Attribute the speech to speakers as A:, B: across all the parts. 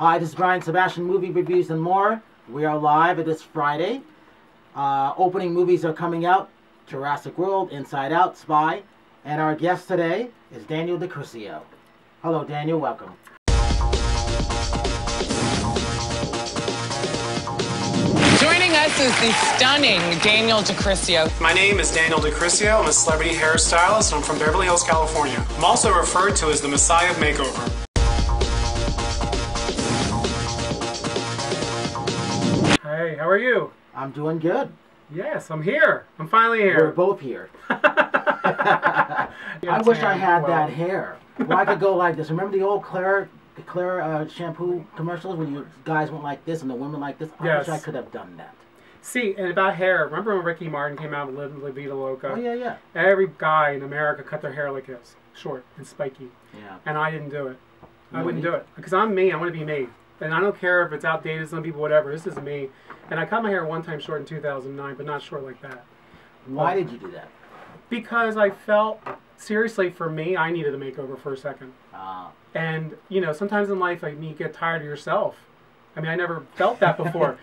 A: Hi, this is Brian, Sebastian, Movie Reviews and More. We are live at this Friday. Opening movies are coming out. Jurassic World, Inside Out, Spy. And our guest today is Daniel DiCrisio. Hello, Daniel. Welcome.
B: Joining us is the stunning Daniel DiCrisio.
C: My name is Daniel DiCrisio. I'm a celebrity hairstylist. I'm from Beverly Hills, California. I'm also referred to as the Messiah of Makeover.
D: Hey, how are you?
A: I'm doing good.
D: Yes, I'm here. I'm finally here.
A: We're both here. I wish I had that hair. Well, I could go like this. Remember the old Claire shampoo commercials when you guys went like this and the women like this? I wish I could have done that.
D: See, and about hair, remember when Ricky Martin came out with La Vida Loca?
A: Oh, yeah, yeah.
D: Every guy in America cut their hair like this, short and spiky.
A: Yeah.
D: And I didn't do it. I wouldn't do it. Because I'm me. I want to be me. And I don't care if it's outdated, some people, whatever. This is me. And I cut my hair one time short in 2009, but not short like that.
A: Why did you do that?
D: Because I felt, seriously, for me, I needed a makeover for a second. And, you know, sometimes in life, like, you get tired of yourself. I mean, I never felt that before.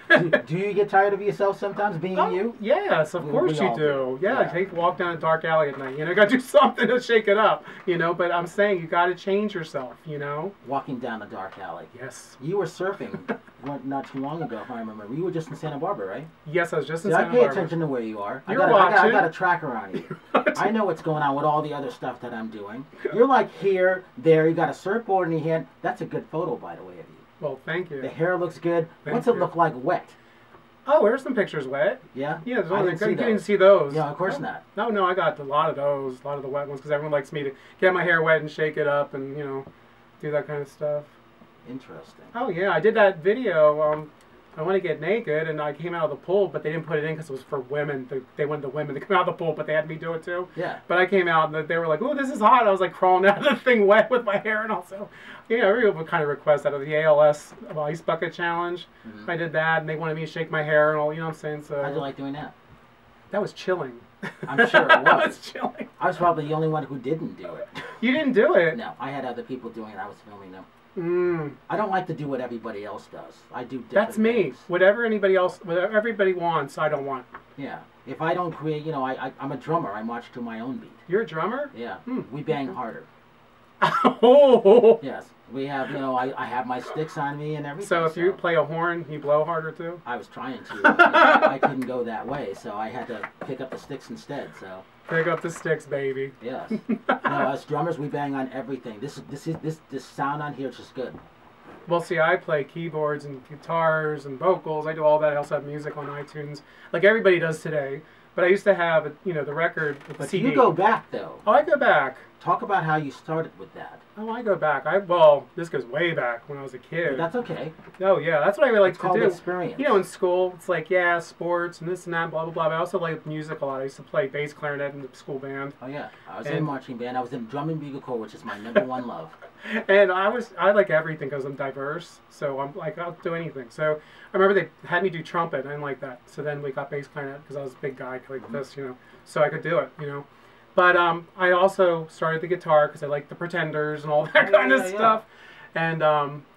A: Do you get tired of yourself sometimes, being you?
D: Yes, of course you do. Yeah, take a walk down a dark alley at night. You know, you got to do something to shake it up. You know, but I'm saying you got to change yourself. You know. Walking
A: down a dark alley.
D: Yes.
A: You were surfing not too long ago, if I remember. You were just in Santa Barbara, right?
D: Yes, I was just in Santa
A: I
D: Barbara.
A: pay attention to where you are.
D: You're watching.
A: I got a tracker on you. I know what's going on with all the other stuff that I'm doing. You're like here, there. You got a surfboard in your hand. That's a good photo, by the way, of you.
D: Well, thank you.
A: The hair looks good. What's it look like wet?
D: Oh, there's some pictures wet.
A: Yeah?
D: Yeah, you didn't see those.
A: Yeah, of course not.
D: No, I got a lot of those, a lot of the wet ones, because everyone likes me to get my hair wet and shake it up and, you know, do that kind of stuff.
A: Interesting.
D: Oh, yeah, I did that video, I want to get naked, and I came out of the pool, but they didn't put it in because it was for women. They wanted the women to come out of the pool, but they had me do it too.
A: Yeah.
D: But I came out, and they were like, "Oh, this is hot." I was like crawling out of the thing wet with my hair, and also, you know, everyone would kind of request out of the ALS Ice Bucket Challenge. I did that, and they wanted me to shake my hair and all, you know what I'm saying? So.
A: How'd you like doing that?
D: That was chilling.
A: I'm sure it was.
D: That was chilling.
A: I was probably the only one who didn't do it.
D: You didn't do it?
A: No, I had other people doing it. I was filming them. I don't like to do what everybody else does. I do different
D: That's me.
A: things.
D: Whatever everybody wants, I don't want.
A: Yeah. If I don't create, you know, I'm a drummer. I march to my own beat.
D: You're a drummer?
A: Yeah. We bang harder.
D: Oh.
A: Yes. We have, you know, I have my sticks on me and everything.
D: So if you play a horn, you blow harder too?
A: I was trying to. I couldn't go that way, so I had to pick up the sticks instead. So.
D: Pick up the sticks, baby.
A: Yes. No, us drummers, we bang on everything. This sound on here is just good.
D: Well, see, I play keyboards and guitars and vocals. I do all that. I also have music on iTunes, like everybody does today. But I used to have, you know, the record, the CD.
A: You go back though.
D: Oh, I go back.
A: Talk about how you started with that.
D: Oh, I go back. Well, this goes way back when I was a kid.
A: But that's okay.
D: Oh, yeah. That's what I really like to do.
A: Experience.
D: You know, in school, it's like, yeah, sports and this and that, blah, blah, blah. But I also like music a lot. I used to play bass clarinet in the school band.
A: Oh, yeah. I was in marching band. I was in drum and bugle corps, which is my #1 love.
D: And I like everything because I'm diverse. So I'm like, I'll do anything. So I remember they had me do trumpet. I didn't like that. So then we got bass clarinet because I was a big guy like this, you know. So I could do it, you know. But I also started the guitar because I like the Pretenders and all that kind of stuff. And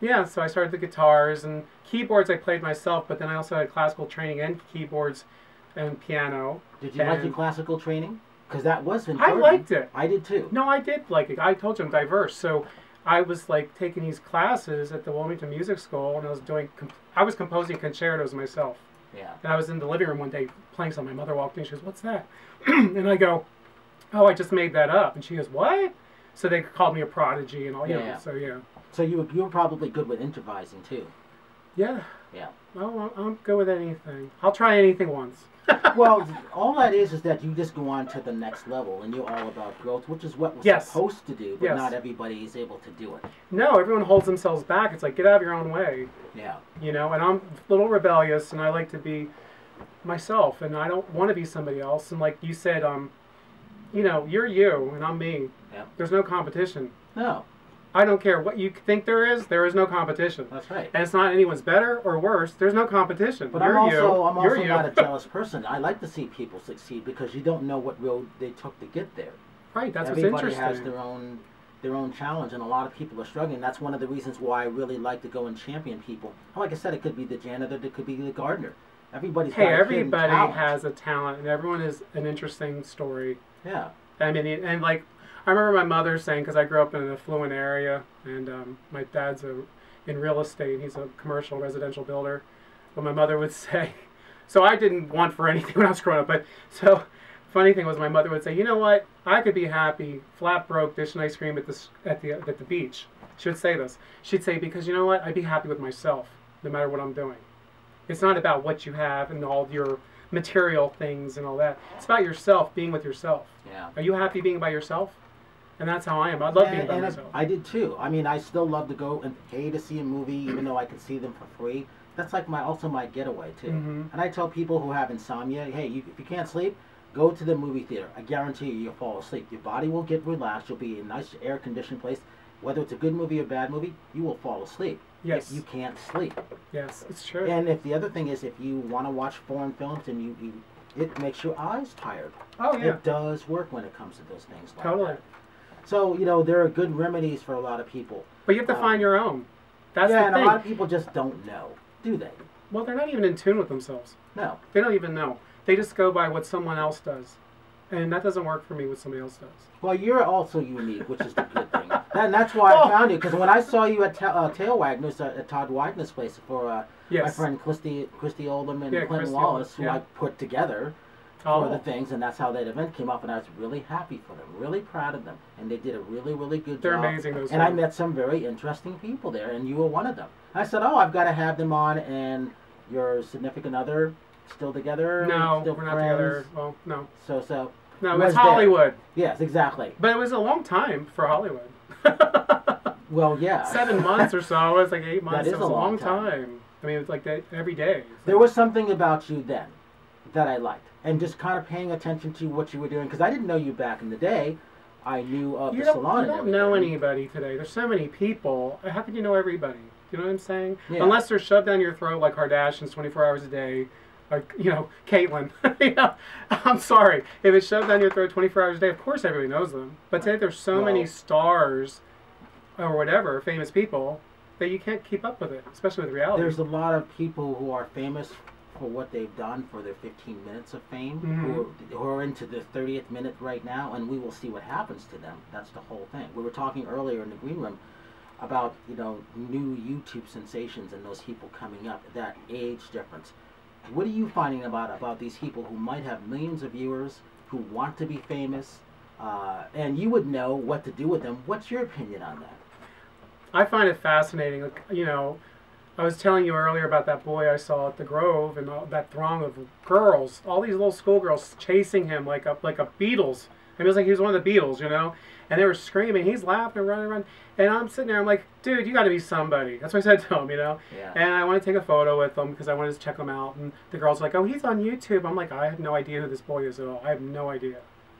D: yeah, so I started the guitars and keyboards I played myself, but then I also had classical training and keyboards and piano.
A: Did you like your classical training? Because that was important.
D: I liked it.
A: I did too.
D: No, I did like it. I told you I'm diverse. So I was like taking these classes at the Wilmington Music School, and I was composing concertos myself.
A: Yeah.
D: And I was in the living room one day playing something. My mother walked in. She goes, "What's that?" And I go, "Oh, I just made that up." And she goes, "What?" So they called me a prodigy and all. Yeah. You know, so yeah.
A: So you were probably good with improvising too.
D: Yeah.
A: Yeah.
D: Oh, I'm good with anything. I'll try anything once.
A: Well, all that is that you just go on to the next level, and you're all about growth, which is what we're supposed to do, but not everybody is able to do it.
D: No, everyone holds themselves back. It's like, get out of your own way.
A: Yeah. You
D: know, and I'm a little rebellious, and I like to be myself, and I don't want to be somebody else. And like you said, you know, you're you, and I'm me.
A: Yeah.
D: There's no competition.
A: No.
D: I don't care what you think there is no competition.
A: That's right.
D: And it's not anyone's better or worse. There's no competition.
A: But I'm also not a jealous person. I like to see people succeed because you don't know what road they took to get there.
D: Right, that's
A: Everybody
D: what's interesting.
A: has their own their own challenge, and a lot of people are struggling. That's one of the reasons why I really like to go and champion people. Like I said, it could be the janitor, it could be the gardener. Everybody's got a
D: everybody
A: talent.
D: has a talent, and everyone has an interesting story.
A: Yeah.
D: I mean, and like, I remember my mother saying, because I grew up in an affluent area, and my dad's in real estate. He's a commercial residential builder. But my mother would say, so I didn't want for anything when I was growing up, but so funny thing was my mother would say, you know what, I could be happy, flat broke, dishing ice cream at the beach. She would say this. She'd say, because you know what, I'd be happy with myself, no matter what I'm doing. It's not about what you have and all your material things and all that. It's about yourself, being with yourself.
A: Yeah.
D: Are you happy being by yourself? And that's how I am. I love being by myself.
A: I did too. I mean, I still love to go and pay to see a movie, even though I can see them for free. That's like also my getaway too. And I tell people who have insomnia, hey, if you can't sleep, go to the movie theater. I guarantee you'll fall asleep. Your body will get relaxed. You'll be in a nice air-conditioned place. Whether it's a good movie or bad movie, you will fall asleep.
D: Yes.
A: If you can't sleep.
D: Yes, it's true.
A: And if the other thing is, if you want to watch foreign films and it makes your eyes tired.
D: Oh, yeah.
A: It does work when it comes to those things like
D: Totally.
A: that. So, there are good remedies for a lot of people.
D: But you have to find your own. That's the
A: and
D: thing.
A: a lot of people just don't know, do they?
D: Well, they're not even in tune with themselves.
A: No.
D: They don't even know. They just go by what someone else does. And that doesn't work for me what somebody else does.
A: Well, you're also unique, which is the good thing. And that's why I found you, because when I saw you at Tail Wagners, at Todd Wagner's place for my friend Christy Oldham and Clinton Wallace, who I put together for the things, and that's how that event came up, and I was really happy for them, really proud of them, and they did a really, really good job.
D: They're amazing, those
A: And I met some very interesting people there, and you were one of them. I said, I've got to have them on, and your significant other, still together?
D: No,
A: still
D: we're not together. Well, no.
A: So.
D: No, it's Hollywood.
A: Yes, exactly.
D: But it was a long time for Hollywood.
A: Well, yeah.
D: 7 months or so. It was like 8 months.
A: That is
D: it was
A: a
D: a
A: long
D: long time. I mean, it was like that every day.
A: There was something about you then that I liked. And just kind of paying attention to what you were doing. Because I didn't know you back in the day. I knew of the salon.
D: You don't know anybody today. There's so many people. How could you know everybody? You know what I'm saying?
A: Yeah.
D: Unless they're shoved down your throat like Kardashians 24 hours a day. Like, Caitlyn. I'm sorry. If it's shoved down your throat 24 hours a day, of course everybody knows them. But today there's so many stars or whatever, famous people, that you can't keep up with it, especially with reality.
A: There's a lot of people who are famous for what they've done for their 15 minutes of fame, who are into the 30th minute right now, and we will see what happens to them. That's the whole thing. We were talking earlier in the green room about, new YouTube sensations and those people coming up, that age difference. What are you finding about these people who might have millions of viewers, who want to be famous, and you would know what to do with them? What's your opinion on that?
D: I find it fascinating. Like, I was telling you earlier about that boy I saw at the Grove and that throng of girls, all these little schoolgirls chasing him like a Beatles. I mean, it was like he was one of the Beatles, And they were screaming. He's laughing, running around. And I'm sitting there, I'm like, dude, you got to be somebody. That's what I said to him,
A: Yeah.
D: And I want to take a photo with him because I wanted to check him out. And the girl's like, oh, he's on YouTube. I'm like, I have no idea who this boy is at all. I have no idea.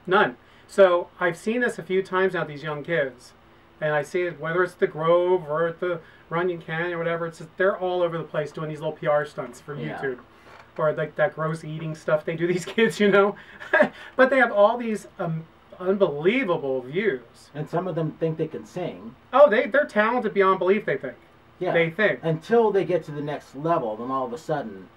D: None. So I've seen this a few times now, these young kids. And I see it, whether it's the Grove or at the Runyon Canyon or whatever, they're all over the place doing these little PR stunts for YouTube. Or like that gross eating stuff they do, these kids, But they have all these unbelievable views.
A: And some of them think they can sing.
D: Oh, they're talented beyond belief, they think.
A: Yeah.
D: They think.
A: Until they get to the next level, then all of a sudden,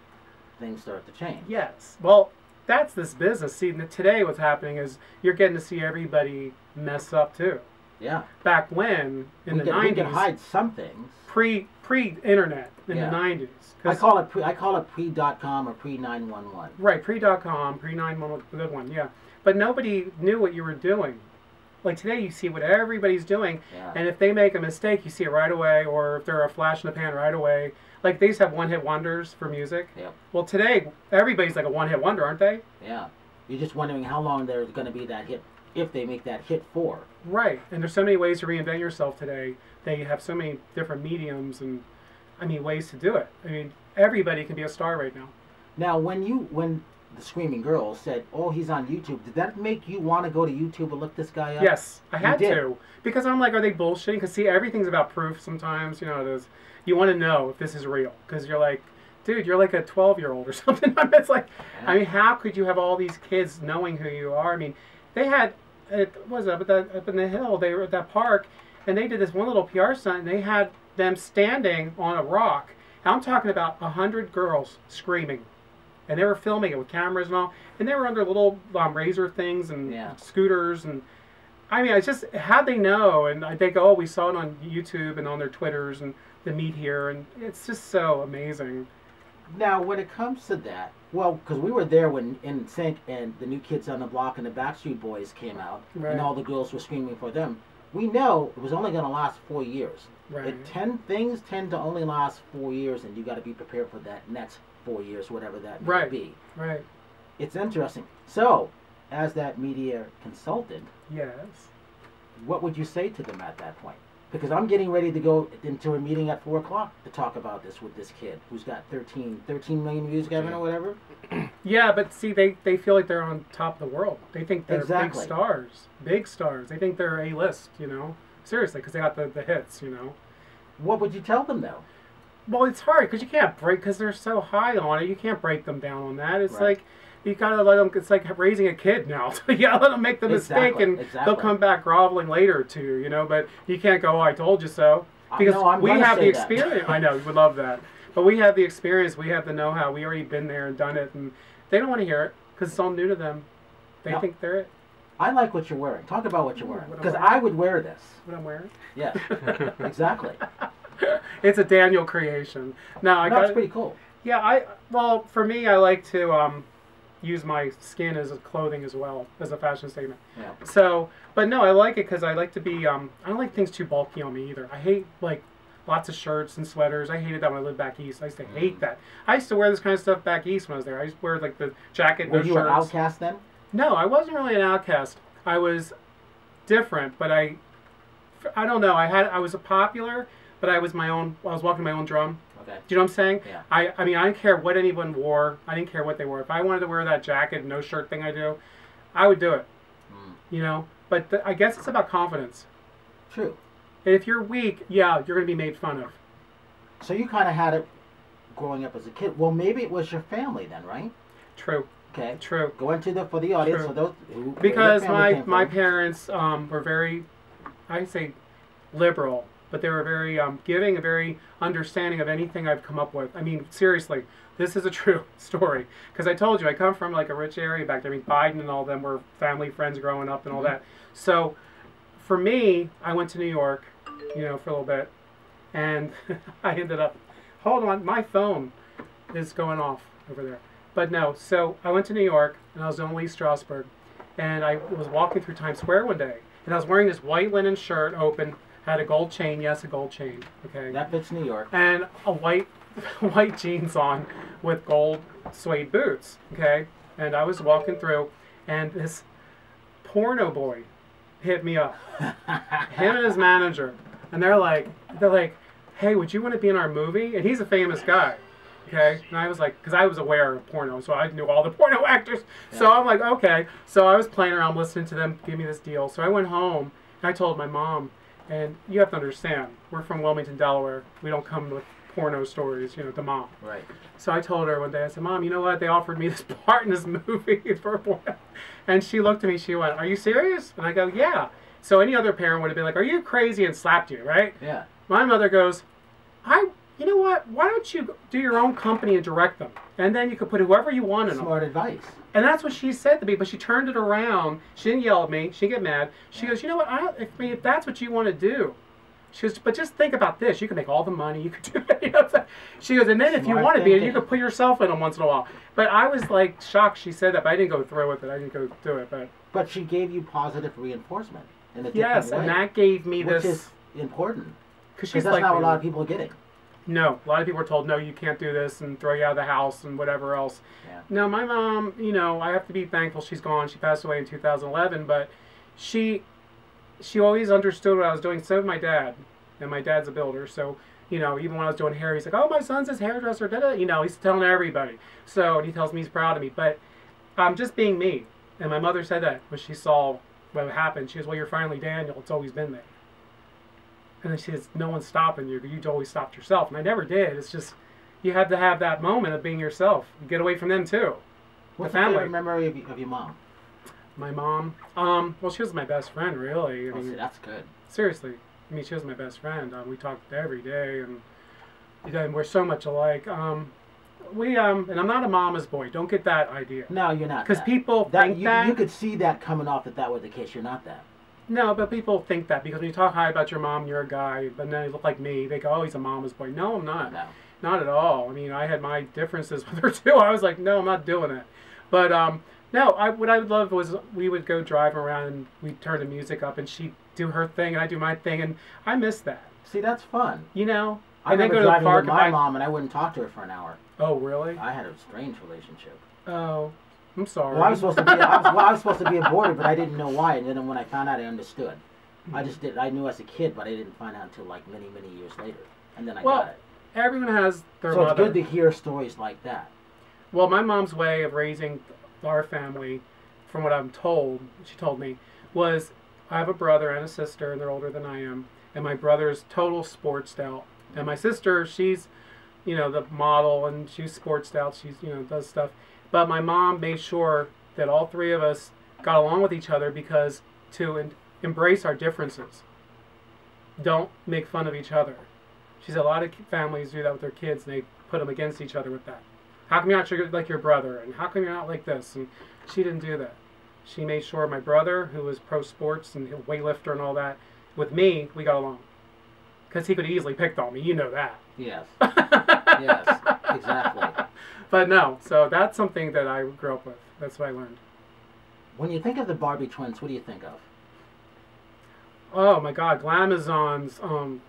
A: things start to change.
D: Yes. Well, that's this business. See, today what's happening is you're getting to see everybody mess up, too.
A: Yeah.
D: Back when, in the 90s.
A: We can hide some things.
D: Pre-internet, in the 90s.
A: I call it pre.com or pre-911.
D: Right, pre.com, pre-911, good one, yeah. But nobody knew what you were doing. Like today, you see what everybody's doing, and if they make a mistake, you see it right away, or if they're a flash in the pan right away. Like they used to have one-hit wonders for music.
A: Yep.
D: Well, today, everybody's like a one-hit wonder, aren't they?
A: Yeah. You're just wondering how long there's going to be that hit, if they make that hit for.
D: Right, and there's so many ways to reinvent yourself today. They have so many different mediums and, ways to do it. Everybody can be a star right now.
A: Now, when the Screaming Girls said, oh, he's on YouTube, did that make you want to go to YouTube and look this guy up?
D: Yes, I had to. Because I'm like, are they bullshitting? Because, see, everything's about proof sometimes. It is. You want to know if this is real. Because you're like, dude, you're like a 12-year-old or something. It's like, how could you have all these kids knowing who you are? They had it was up in the hill. They were at that park, and they did this one little PR stunt, and they had them standing on a rock. And I'm talking about 100 girls screaming, and they were filming it with cameras and all, and they were under little razor things and scooters, and I mean, it's just how'd they know? And they go, oh, we saw it on YouTube and on their Twitters and the meet here, and it's just so amazing.
A: Now, when it comes to that, well, because we were there when NSYNC and the New Kids on the Block and the Backstreet Boys came out, and all the girls were screaming for them. We know it was only going to last 4 years.
D: Right.
A: Things tend to only last 4 years, and you got to be prepared for that next 4 years, whatever that may be.
D: Right.
A: It's interesting. So, as that media consultant,
D: yes,
A: what would you say to them at that point? Because I'm getting ready to go into a meeting at 4 o'clock to talk about this with this kid who's got 13 million views, Kevin, or whatever.
D: Yeah, but see, they feel like they're on top of the world. They think they're big stars. They think they're A-list, you know. Seriously, because they got the hits, you know.
A: What would you tell them, though?
D: Well, it's hard because you can't break, because they're so high on it. You can't break them down on that. It's like, you gotta let them, it's like raising a kid now. You gotta let them make the mistake, and they'll come back groveling later to you, you know, but you can't go, oh, I told you so. Because we have the experience. I know, we would love that. But we have the experience, we have the know-how, we already been there and done it, and they don't want to hear it because it's all new to them. They think they're it.
A: I like what you're wearing. Talk about what you're wearing. Because I would wear this.
D: What I'm wearing?
A: Yeah, exactly.
D: It's a Daniel creation.
A: It's pretty cool.
D: Yeah, well, for me, I like to use my skin as a clothing as well, as a fashion statement.
A: Yeah.
D: So, but no, I like it because I like to be, I don't like things too bulky on me either. I hate, like, lots of shirts and sweaters. I hated that when I lived back east. I used to hate that. I used to wear this kind of stuff back east when I was there. I used to wear, like, the jacket, no shirts.
A: Were you an outcast then?
D: No, I wasn't really an outcast. I was different, but I don't know. I was a popular, but I was walking my own drum.
A: Okay.
D: Do you know what I'm saying?
A: Yeah.
D: I mean, I didn't care what anyone wore. I didn't care what they wore. If I wanted to wear that jacket, no shirt thing I do, I would do it. You know? But I guess it's about confidence.
A: True.
D: And if you're weak, yeah, you're going to be made fun of.
A: So you kind of had it growing up as a kid. Well, maybe it was your family then, right?
D: True.
A: Okay.
D: True.
A: Go into for the audience.
D: True.
A: For those who,
D: because my parents were very, I'd say, liberal, but they were very giving and very understanding of anything I've come up with. I mean, seriously, this is a true story. Because I told you, I come from like a rich area back there. I mean, Biden and all them were family friends growing up and all that. So for me, I went to New York, you know, for a little bit. And I ended up, hold on, my phone is going off over there. But no, so I went to New York, and I was in Lee Strasberg, and I was walking through Times Square one day, and I was wearing this white linen shirt, open, had a gold chain, yes, a gold chain, okay?
A: That fits New York.
D: And a white jeans on with gold suede boots, okay? And I was walking through, and this porno boy hit me up, him and his manager, and they're like, hey, would you want to be in our movie? And he's a famous guy. Okay, and I was like, because I was aware of porno, so I knew all the porno actors. Yeah. So I'm like, okay. So I was playing around, listening to them give me this deal. So I went home, and I told my mom, and you have to understand, we're from Wilmington, Delaware. We don't come with porno stories, you know, to mom.
A: Right.
D: So I told her one day, I said, Mom, you know what? They offered me this part in this movie for porno. And she looked at me, she went, are you serious? And I go, yeah. So any other parent would have been like, are you crazy, and slapped you, right?
A: Yeah.
D: My mother goes, you know what? Why don't you do your own company and direct them? And then you could put whoever you want in them.
A: Smart advice.
D: And that's what she said to me, but she turned it around. She didn't yell at me. She didn't get mad. She goes, you know what? If that's what you want to do. She goes, but just think about this. You can make all the money. You could do it. You know what I'm saying? She goes, and then if you want to be, you could put yourself in them once in a while. But I was like shocked she said that, but I didn't go through with it. I didn't go do it.
A: But she gave you positive reinforcement in a different way.
D: Yes, and that gave me
A: which
D: this.
A: Which is important. Because that's
D: like
A: not what a lot of people are getting.
D: No, a lot of people are told, no, you can't do this and throw you out of the house and whatever else.
A: Yeah.
D: No, my mom, you know, I have to be thankful she's gone. She passed away in 2011, but she always understood what I was doing. So did my dad, and my dad's a builder. So, you know, even when I was doing hair, he's like, oh, my son's his hairdresser, da-da. You know, he's telling everybody. So, and he tells me he's proud of me. But I'm just being me. And my mother said that when she saw what happened. She goes, well, you're finally Daniel. It's always been there. And then she says, no one's stopping you. You always stopped yourself. And I never did. It's just, you had to have that moment of being yourself. You get away from them, too.
A: What's the favorite memory of your mom?
D: My mom. Well, she was my best friend, really. I mean,
A: see, that's good.
D: seriously. I mean, she was my best friend. We talked every day, and we're so much alike. And I'm not a mama's boy. Don't get that idea.
A: No, you're not.
D: Because people think that.
A: You could see that coming off that was the case. You're not that.
D: No, but people think that because when you talk high about your mom, you're a guy, but then you look like me. They go, oh, he's a mama's boy. No, I'm not.
A: No.
D: Not at all. I mean, I had my differences with her too. I was like, no, I'm not doing it. But no, what I would love was we would go drive around and we'd turn the music up and she'd do her thing and I'd do my thing, and I miss that.
A: See, that's fun.
D: You know?
A: I remember driving with my mom and I wouldn't talk to her for an hour.
D: Oh, really?
A: I had a strange relationship.
D: Oh, I'm sorry.
A: Well, I was supposed to be aborted, but I didn't know why. And then when I found out, I understood. I just did. I knew as a kid, but I didn't find out until like many, many years later. And then I got it.
D: Everyone has their
A: mother.
D: So
A: it's good to hear stories like that.
D: Well, my mom's way of raising our family, from what I'm told, she told me, was I have a brother and a sister, and they're older than I am. And my brother's total sports stout. And my sister, she's, you know, the model, and she's sports stout. She's, you know, does stuff. But my mom made sure that all three of us got along with each other because to embrace our differences. Don't make fun of each other. She said a lot of families do that with their kids, and they put them against each other with that. How come you're not like your brother? And how come you're not like this? And she didn't do that. She made sure my brother, who was pro sports and a weightlifter and all that, with me, we got along. Because he could easily pick on me. You know that.
A: Yes. Yes, exactly.
D: But no, so that's something that I grew up with. That's what I learned.
A: When you think of the Barbie twins, what do you think of?
D: Oh my God, Glamazons,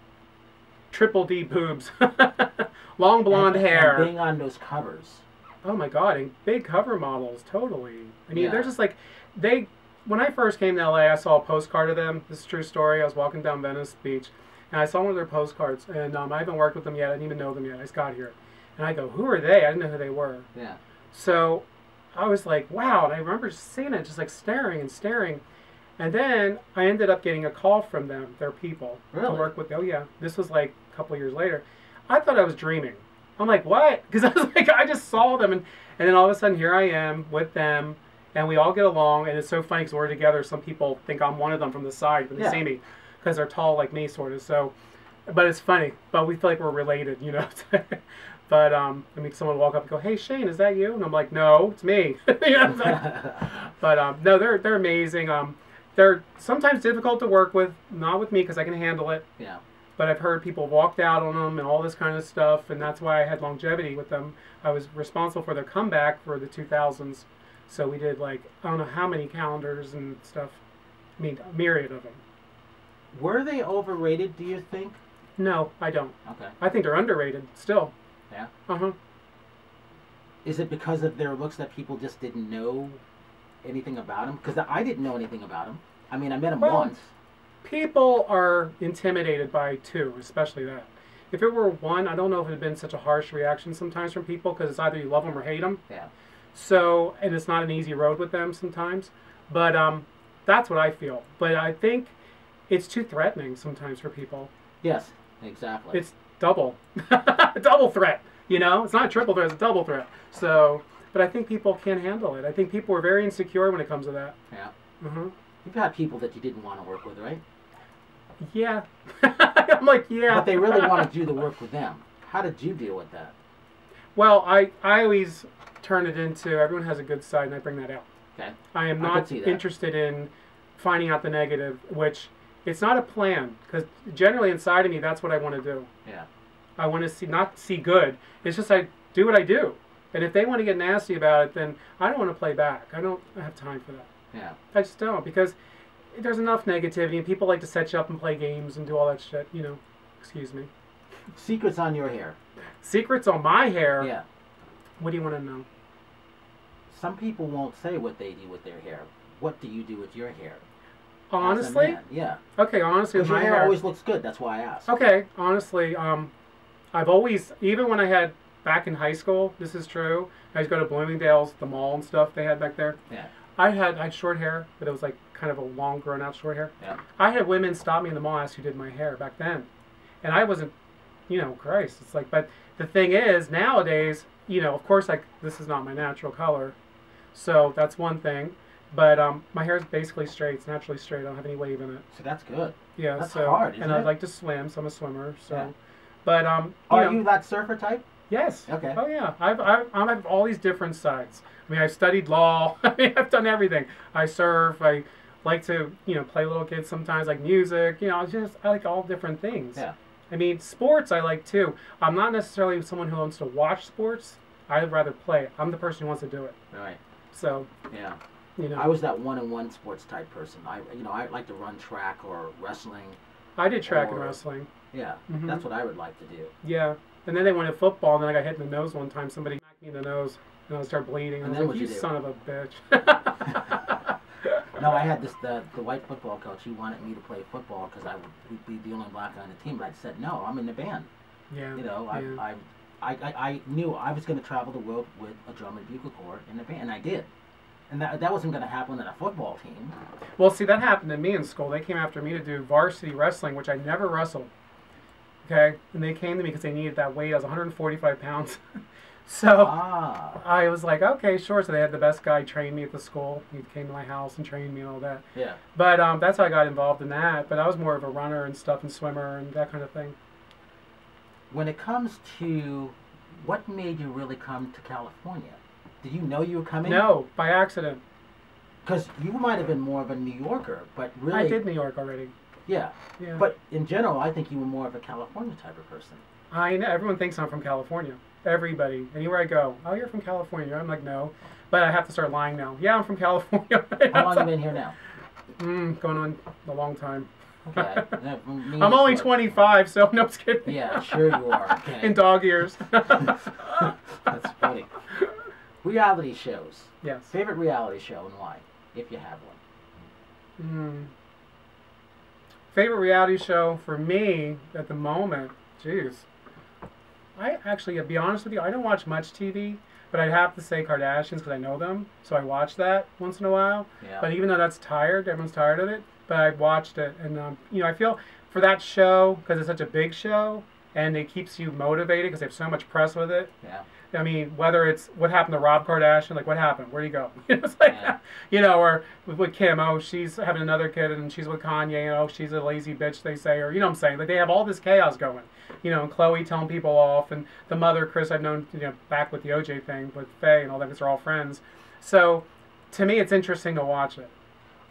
D: triple D boobs, long blonde hair.
A: And being on those covers.
D: Oh my God, and big cover models, totally. I mean,
A: Yeah.
D: they're just like, when I first came to LA, I saw a postcard of them. This is a true story. I was walking down Venice Beach, and I saw one of their postcards, and I haven't worked with them yet. I didn't even know them yet. I just got here. And I go, who are they? I didn't know who they were.
A: Yeah.
D: So I was like, wow. And I remember just seeing it, just like staring and staring. And then I ended up getting a call from them, their people,
A: Really?
D: to work with. Oh, yeah. This was like a couple years later. I thought I was dreaming. I'm like, what? Because I was like, I just saw them. And then all of a sudden, here I am with them. And we all get along. And it's so funny because we're together. Some people think I'm one of them from the side when they see me. Because they're tall like me, sort of. So, but it's funny. But we feel like we're related, you know. But I mean, someone will walk up and go, "Hey, Shane, is that you?" And I'm like, "No, it's me." You know, but no, they're amazing. They're sometimes difficult to work with, not with me because I can handle it.
A: Yeah.
D: But I've heard people walked out on them and all this kind of stuff, and that's why I had longevity with them. I was responsible for their comeback for the 2000s, so we did like I don't know how many calendars and stuff. I mean, a myriad of them.
A: Were they overrated, do you think?
D: No, I don't.
A: Okay.
D: I think they're underrated still.
A: Yeah?
D: Uh-huh.
A: Is it because of their looks that people just didn't know anything about them? Because I didn't know anything about them. I mean, I met them once.
D: People are intimidated by two, especially that. If it were one, I don't know if it had been such a harsh reaction sometimes from people, because it's either you love them or hate them.
A: Yeah.
D: So, and it's not an easy road with them sometimes. But that's what I feel. But I think it's too threatening sometimes for people.
A: Yes, exactly.
D: It's double. Double threat, you know? It's not a triple threat, it's a double threat. So, but I think people can't handle it. I think people are very insecure when it comes to that.
A: Yeah.
D: Mm-hmm.
A: You've had people that you didn't want to work with, right?
D: Yeah. I'm like, yeah.
A: But they really wanted you to work with them. How did you deal with that?
D: Well, I always turn it into, everyone has a good side, and I bring that out.
A: Okay.
D: I am not interested in finding out the negative, which it's not a plan, because generally inside of me, that's what I want to do.
A: Yeah.
D: I want to not see good. It's just I do what I do. And if they want to get nasty about it, then I don't want to play back. I don't have time for that.
A: Yeah.
D: I just don't, because there's enough negativity, and people like to set you up and play games and do all that shit, you know. Excuse me.
A: Secrets on your hair.
D: Secrets on my hair?
A: Yeah.
D: What do you want to know?
A: Some people won't say what they do with their hair. What do you do with your hair?
D: Honestly?
A: Yeah.
D: Okay, honestly, with
A: your
D: my
A: hair always looks good. That's why I asked.
D: Okay, honestly, I've always, even when I had, back in high school, this is true, I used to go to Bloomingdale's, the mall and stuff they had back there.
A: Yeah.
D: I had short hair, but it was like kind of a long, grown-out short hair.
A: Yeah.
D: I had women stop me in the mall, ask who did my hair back then. And I wasn't, you know, Christ. It's like, but the thing is, nowadays, you know, of course, like, this is not my natural color. So that's one thing. But my hair is basically straight. It's naturally straight. I don't have any wave in it.
A: So that's good.
D: Yeah,
A: That's
D: so
A: hard, isn't
D: and
A: it?
D: I like to swim, so I'm a swimmer. So,
A: Yeah.
D: but
A: Are you that surfer type?
D: Yes.
A: Okay.
D: Oh yeah. I have all these different sides. I mean, I've studied law. I mean, I've done everything. I surf. I like to play little kids sometimes, like music. I like all different things.
A: Yeah.
D: I mean, sports I like too. I'm not necessarily someone who wants to watch sports. I'd rather play. I'm the person who wants to do it.
A: Right.
D: So.
A: Yeah.
D: You know.
A: I was that one-on-one sports type person. I like to run track or wrestling.
D: I did track and
A: or-
D: wrestling.
A: Yeah.
D: Mhm.
A: That's what I would like to do.
D: Yeah. And then they went to football, and then I got hit in the nose one time. Somebody smacked me in the nose, and I started bleeding.
A: And
D: I
A: then
D: was like,
A: what'd
D: you
A: you do?
D: son of a bitch.
A: No, I had the white football coach. He wanted me to play football because I would be the only black guy on the team. But I said no. I'm in the band.
D: Yeah.
A: I knew I was going to travel the world with a drum and bugle corps in the band, and I did. And that wasn't going to happen in a football team.
D: Well, see, that happened to me in school. They came after me to do varsity wrestling, which I never wrestled. Okay? And they came to me because they needed that weight. I was 145 pounds. So I was like, okay, sure. So they had the best guy train me at the school. He came to my house and trained me and all that.
A: Yeah.
D: But that's how I got involved in that. But I was more of a runner and stuff and swimmer and that kind of thing.
A: When it comes to what made you really come to California? Did you know you were coming?
D: No, by accident.
A: Because you might have been more of a New Yorker, but really...
D: I did New York already.
A: Yeah.
D: Yeah.
A: But in general, I think you were more of a California type of person.
D: I know. Everyone thinks I'm from California. Everybody. Anywhere I go. Oh, you're from California. I'm like, no. But I have to start lying now. Yeah, I'm from California.
A: How long have you been here now?
D: Going on a long time.
A: Okay.
D: I'm only 25, so no, just kidding.
A: Yeah, sure you are. Okay.
D: In dog years.
A: That's funny. Reality shows.
D: Yes.
A: Favorite reality show and why, if you have one?
D: Favorite reality show for me at the moment, jeez. I actually, to be honest with you, I don't watch much TV, but I'd have to say Kardashians because I know them, so I watch that once in a while.
A: Yeah.
D: But even though that's tired, everyone's tired of it, but I watched it, and I feel for that show, because it's such a big show, and it keeps you motivated because they have so much press with it.
A: Yeah.
D: I mean, whether it's what happened to Rob Kardashian, like what happened, where'd he go? It's like, or with Kim, oh, she's having another kid and she's with Kanye, oh, she's a lazy bitch, they say, or, you know what I'm saying? Like, they have all this chaos going, and Chloe telling people off, and the mother, Chris, I've known, back with the OJ thing, with Faye and all that, because they're all friends. So, to me, it's interesting to watch it.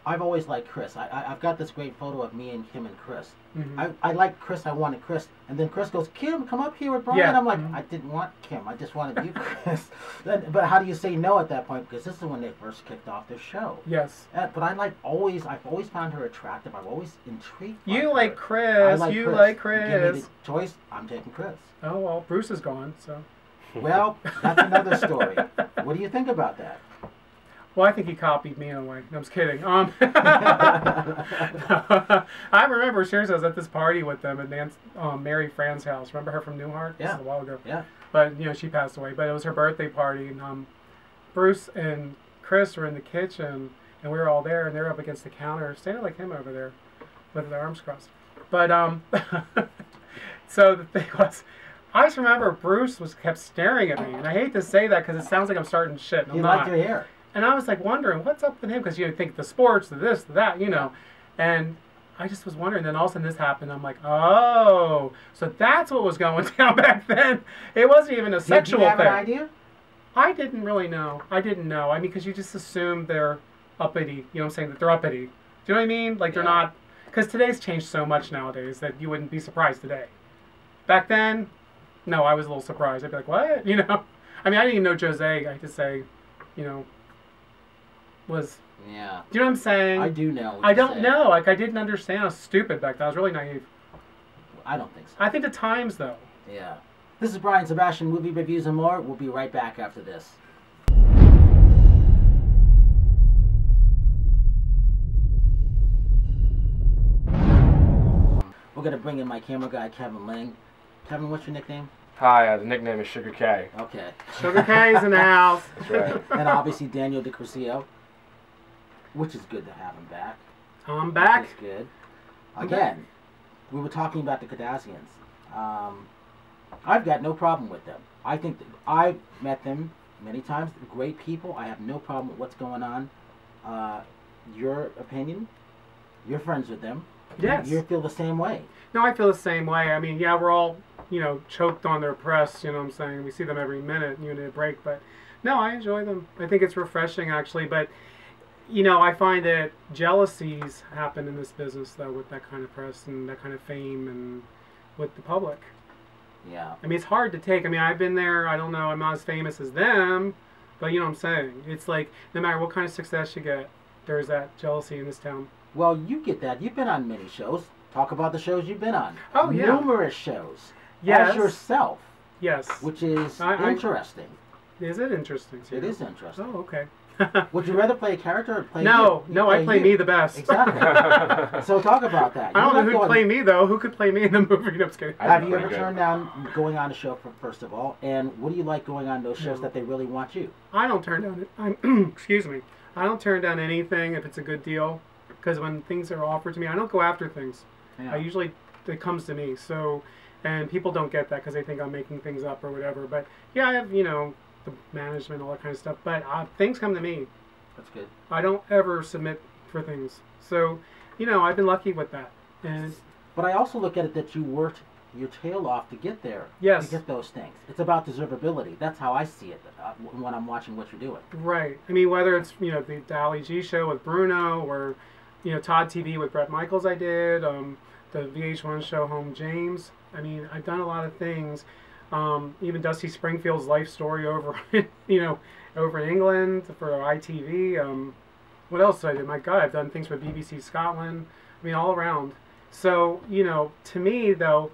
A: I've always liked Chris. I've got this great photo of me and Kim and Chris.
D: Mm-hmm.
A: I like Chris. I wanted Chris. And then Chris goes, Kim, come up here with Brian.
D: Yeah.
A: I'm like, I didn't want Kim. I just wanted you, Chris. But how do you say no at that point? Because this is when they first kicked off their show.
D: Yes.
A: But I've always found her attractive. I've always intrigued by
D: You
A: her.
D: like Chris.
A: I
D: You
A: Chris.
D: like
A: Give
D: Chris.
A: me the choice. I'm taking Chris.
D: Oh, well, Bruce is gone, so.
A: Well, that's another story. What do you think about that?
D: Well, I think he copied me in a way. No, I'm just kidding. I remember, seriously, I was at this party with them at Mary Fran's house. Remember her from Newhart?
A: Yeah.
D: This is a while ago.
A: Yeah.
D: But, she passed away. But it was her birthday party. And Bruce and Chris were in the kitchen, and we were all there, and they were up against the counter, standing like him over there with their arms crossed. But, so the thing was, I just remember Bruce kept staring at me. And I hate to say that because it sounds like I'm starting shit. And I'm
A: You
D: not.
A: like your hair.
D: And I was like wondering, what's up with him? Because you think the sports, the this, the that, And I just was wondering. Then all of a sudden this happened. I'm like, oh, so that's what was going down back then. It wasn't even a sexual
A: Did you have
D: thing.
A: an idea?
D: I didn't really know. I didn't know. I mean, because you just assume they're uppity. You know what I'm saying? That they're uppity. Do you know what I mean? Like they're not. Because today's changed so much nowadays that you wouldn't be surprised today. Back then, no, I was a little surprised. I'd be like, what? I mean, I didn't even know Jose. I had to say, was.
A: Yeah.
D: Do you know what I'm saying?
A: I do know.
D: I don't know. Like, I didn't understand. I was stupid back then. I was really naive.
A: I don't think so.
D: I think the times, though.
A: Yeah. This is Brian Sebastian, Movie Reviews and More. We'll be right back after this. We're going to bring in my camera guy, Kevin Ling. Kevin, what's your nickname?
E: Hi, the nickname is Sugar K.
A: Okay.
D: Sugar K's in the house.
E: That's right.
A: And obviously Daniel DiCrisio, which is good to have him back.
D: I'm back.
A: Which is good. Again, we were talking about the Kardashians. I've got no problem with them. I think that I've met them many times. Great people. I have no problem with what's going on. Your opinion? You're friends with them.
D: Yes.
A: You feel the same way.
D: No, I feel the same way. I mean, yeah, we're all, choked on their press, you know what I'm saying? We see them every minute, you need a break, but no, I enjoy them. I think it's refreshing, actually, but, I find that jealousies happen in this business, though, with that kind of press and that kind of fame and with the public.
A: Yeah.
D: I mean, it's hard to take. I mean, I've been there. I don't know. I'm not as famous as them, but you know what I'm saying? It's like, no matter what kind of success you get, there's that jealousy in this town.
A: Well, you get that. You've been on many shows. Talk about the shows you've been on.
D: Oh, yeah.
A: Numerous shows.
D: Yes.
A: As yourself.
D: Yes.
A: Which is interesting.
D: Is it interesting to you?
A: It is interesting.
D: Oh, okay.
A: Would you rather play a character or play
D: No,
A: you?
D: no, I play me the best.
A: Exactly. So talk about that.
D: I don't know who'd play me, though. Who could play me in the movie? No, I'm just kidding.
A: Have you ever turned down going on a show, first of all? And what do you like going on those shows that they really want you?
D: I don't turn down excuse me. I don't turn down anything if it's a good deal. Because when things are offered to me, I don't go after things.
A: Yeah.
D: I usually, it comes to me. So, and people don't get that because they think I'm making things up or whatever. But yeah, I have, the management, all that kind of stuff. But things come to me.
A: That's good.
D: I don't ever submit for things. So, I've been lucky with that. And
A: but I also look at it that you worked your tail off to get there.
D: Yes.
A: To get those things. It's about deservability. That's how I see it when I'm watching what you're doing.
D: Right. I mean, whether it's, the Ali G show with Bruno or, Todd TV with Bret Michaels I did, the VH1 show Home James. I mean, I've done a lot of things. Even Dusty Springfield's life story over, over in England for ITV. What else did I do? My God, I've done things for BBC Scotland. I mean, all around. So, to me, though,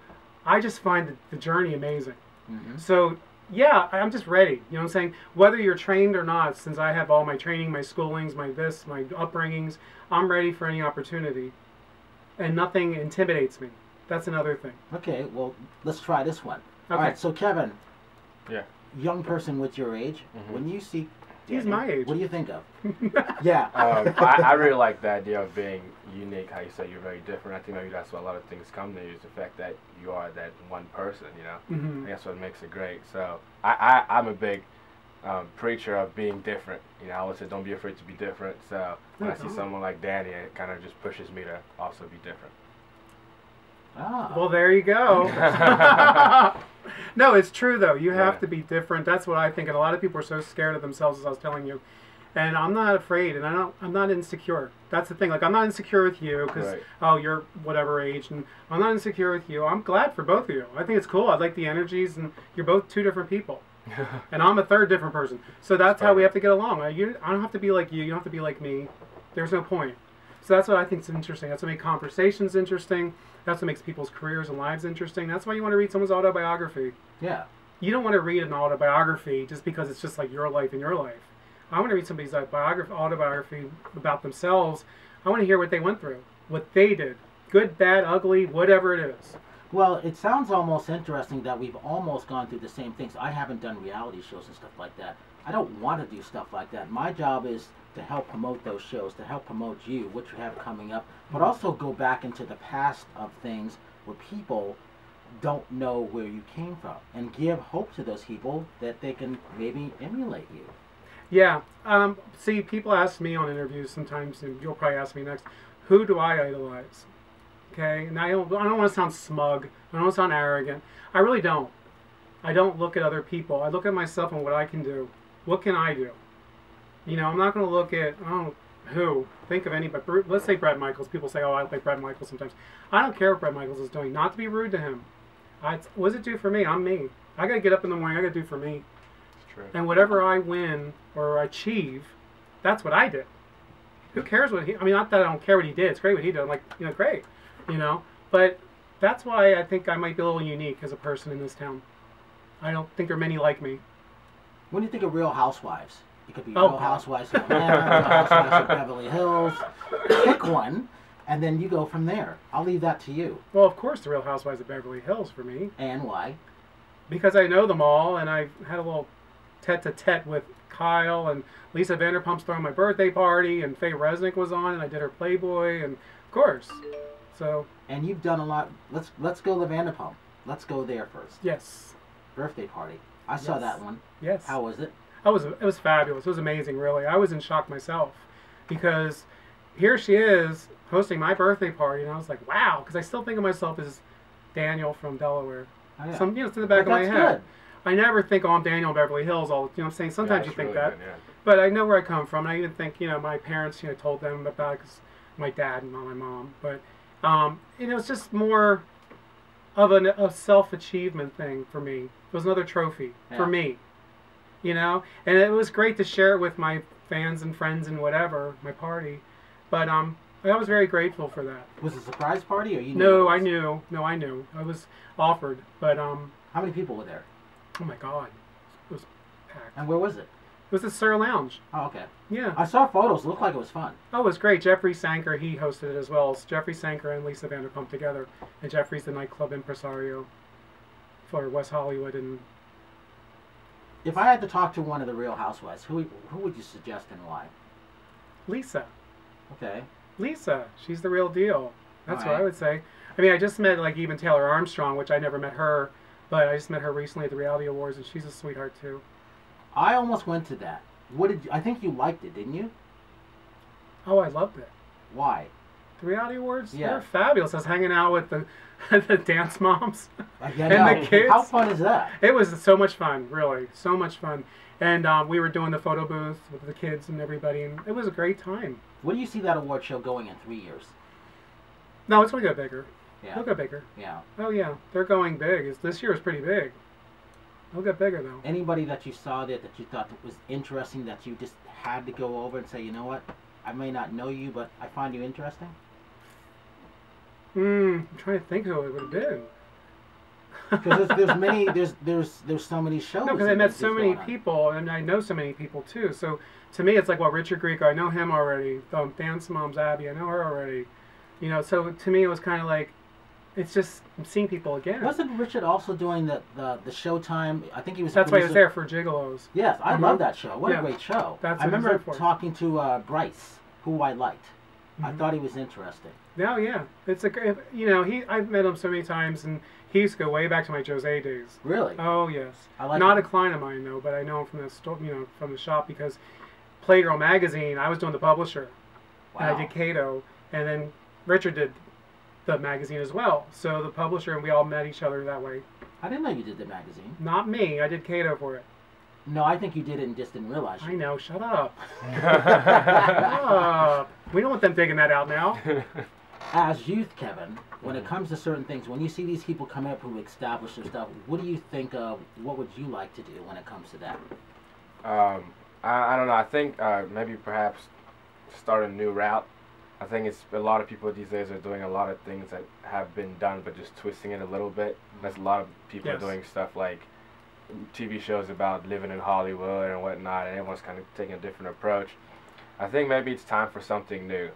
D: I just find the journey amazing. Mm-hmm. So, yeah, I'm just ready. You know what I'm saying? Whether you're trained or not, since I have all my training, my schoolings, my upbringings, I'm ready for any opportunity. And nothing intimidates me. That's another thing.
A: Okay, well, let's try this one.
D: Okay.
A: All right, so Kevin.
E: Yeah.
A: Young person with your age, when you see
D: He's my age.
A: What do you think of? Yeah.
E: I really like the idea of being unique, how you say you're very different. I think maybe that's what a lot of things come to you, is the fact that you are that one person,
D: Mm-hmm.
E: And that's what makes it great. So I'm a big preacher of being different. I always say don't be afraid to be different. So when I see someone like Danny, it kind of just pushes me to also be different.
A: Ah.
D: Well, there you go. No, it's true, though. You have to be different. That's what I think. And a lot of people are so scared of themselves, as I was telling you. And I'm not afraid, and I'm not insecure. That's the thing. Like, I'm not insecure with you because, you're whatever age. And I'm not insecure with you. I'm glad for both of you. I think it's cool. I like the energies, and you're both two different people. And I'm a third different person. So that's how we have to get along. I don't have to be like you. You don't have to be like me. There's no point. So that's what I think is interesting. That's what makes conversations interesting. That's what makes people's careers and lives interesting. That's why you want to read someone's autobiography.
A: Yeah.
D: You don't want to read an autobiography just because it's just like your life and your life. I want to read somebody's autobiography about themselves. I want to hear what they went through, what they did. Good, bad, ugly, whatever it is.
A: Well, it sounds almost interesting that we've almost gone through the same things. I haven't done reality shows and stuff like that. I don't want to do stuff like that. My job is to help promote those shows, to help promote you, what you have coming up, but also go back into the past of things where people don't know where you came from and give hope to those people that they can maybe emulate you.
D: Yeah. See, people ask me on interviews sometimes, and you'll probably ask me next, who do I idolize? Okay? And I don't want to sound smug. I don't want to sound arrogant. I really don't. I don't look at other people. I look at myself and what I can do. What can I do? I'm not going to look at, who? Think of anybody. Let's say Bret Michaels. People say, I like Bret Michaels sometimes. I don't care what Bret Michaels is doing. Not to be rude to him. What does it do for me? I'm me. I got to get up in the morning. I got to do for me.
E: It's true.
D: And whatever I win or achieve, that's what I did. Who cares what not that I don't care what he did. It's great what he did. I'm like, great. But that's why I think I might be a little unique as a person in this town. I don't think there are many like me.
A: When you think of Real Housewives, it could be Real Housewives of Atlanta, Real Housewives of Beverly Hills. Pick one, and then you go from there. I'll leave that to you.
D: Well, of course, the Real Housewives of Beverly Hills for me.
A: And why?
D: Because I know them all, and I've had a little tete-a-tete with Kyle, and Lisa Vanderpump's throwing my birthday party, and Faye Resnick was on, and I did her Playboy, and of course. So.
A: And you've done a lot. Let's go to Vanderpump. Let's go there first.
D: Yes.
A: Birthday party. I saw that one.
D: Yes.
A: How was it?
D: It was fabulous. It was amazing, really. I was in shock myself. because here she is hosting my birthday party, and I was like, wow, because I still think of myself as Daniel from Delaware.
A: Oh, yeah.
D: Some, it's in the back of my head.
A: Good.
D: I never think, oh, I'm Daniel in Beverly Hills. All, what I'm saying? Sometimes you think
E: really
D: that.
E: good, yeah.
D: But I know where I come from. And I even think, my parents, told them about it, 'cause my dad and not my mom. But, it's just more of a self-achievement thing for me. It was another trophy for me, And it was great to share it with my fans and friends and whatever, my party. But I was very grateful for that.
A: Was it a surprise party or you knew?
D: No, I knew. No, I knew. I was offered. But,
A: how many people were there?
D: oh my God. It was packed.
A: And where was it?
D: It was the Sir Lounge.
A: Oh, okay.
D: Yeah.
A: I saw photos. It looked like it was fun.
D: Oh, it was great. Jeffrey Sanker, he hosted it as well. It's Jeffrey Sanker and Lisa Vanderpump together. And Jeffrey's the nightclub impresario for West Hollywood. And
A: If I had to talk to one of the Real Housewives, who would you suggest and why?
D: Lisa.
A: Okay.
D: Lisa. She's the real deal. That's
A: All right.
D: what I would say. I mean, I just met, even Taylor Armstrong, which I never met her. But I just met her recently at the Reality Awards, and she's a sweetheart, too.
A: I almost went to that. I think you liked it, didn't you?
D: Oh, I loved it.
A: Why?
D: The Reality Awards?
A: Yeah.
D: They're fabulous. I was hanging out with the dance moms
A: Yeah,
D: and the kids.
A: How fun is that?
D: It was so much fun, really. So much fun. And we were doing the photo booth with the kids and everybody, and it was a great time.
A: Where do you see that award show going in 3 years?
D: No, it's going to go bigger.
A: Yeah.
D: It'll go bigger.
A: Yeah.
D: Oh, yeah. They're going big. This year is pretty big. It'll get bigger, though.
A: Anybody that you saw there that you thought was interesting that you just had to go over and say, you know what? I may not know you, but I find you interesting?
D: I'm trying to think who it would have been.
A: Because there's so many shows.
D: No, because I met so many people, and I know so many people, too. So, to me, it's like, well, Richard Grieco, I know him already. Dance Mom's Abby, I know her already. So to me, it was kind of like, it's just I'm seeing people again.
A: Wasn't Richard also doing the Showtime? I think he was.
D: That's why he was there for Gigolos.
A: Yes, I love that show. What a great show!
D: That's
A: I remember
D: for.
A: talking to Bryce, who I liked. I thought he was interesting.
D: No, yeah, it's a great. I've met him so many times, and he used to go way back to my Jose days.
A: Really?
D: Oh yes.
A: I like
D: Not
A: him.
D: a client of mine though, but I know him from the store, from the shop because Playgirl magazine. I was doing the publisher, and I did Cato, and then Richard did the magazine as well. So the publisher and we all met each other that way.
A: I didn't know you did the magazine.
D: Not me. I did Cato for it.
A: No, I think you did it and just didn't realize.
D: I know. Shut up. Shut up. We don't want them digging that out now.
A: As youth, Kevin, when it comes to certain things, when you see these people come up who establish their stuff, what do you think of? What would you like to do when it comes to that?
E: I don't know. I think maybe perhaps start a new route. I think it's a lot of people these days are doing a lot of things that have been done, but just twisting it a little bit. There's a lot of people are doing stuff like TV shows about living in Hollywood and whatnot, and everyone's kind of taking a different approach. I think maybe it's time for something new.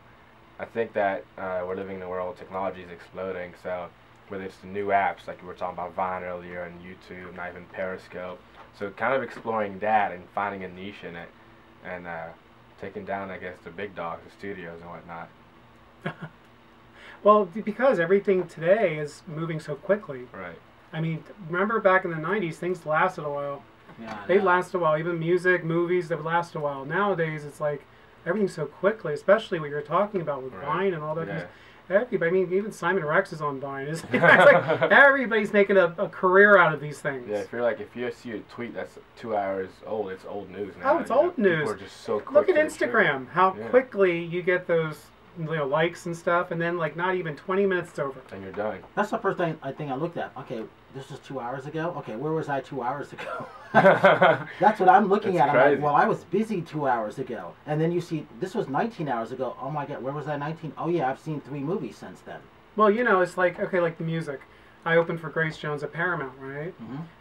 E: I think that we're living in a world where technology is exploding, so whether it's the new apps, like we were talking about Vine earlier, and YouTube, not even Periscope, so kind of exploring that and finding a niche in it, and taking down, I guess, the big dogs, the studios and whatnot.
D: Well, because everything today is moving so quickly.
E: Right.
D: I mean, remember back in the 90s, things lasted a while.
A: Yeah,
D: They lasted a while. Even music, movies, they would last a while. Nowadays, it's like everything's so quickly, especially what you're talking about with Vine and all that.
E: Yeah.
D: Everybody, I mean, even Simon Rex is on Vine. It's like everybody's making a career out of these things.
E: Yeah, if you see a tweet that's 2 hours old, it's old news now.
D: Oh, it's old news.
E: People are just so quick.
D: Look at
E: to
D: Instagram, how quickly you get those likes and stuff, and then like not even 20 minutes it's over.
E: and you're done.
A: That's the first thing I looked at. Okay, this was 2 hours ago. Okay, where was I 2 hours ago? That's what I'm looking at. I'm
E: crazy.
A: like, well, I was busy 2 hours ago. And then you see, this was 19 hours ago. Oh my God, where was I 19? Oh yeah, I've seen 3 movies since then.
D: Well, it's like, okay, like the music. I opened for Grace Jones at Paramount, right?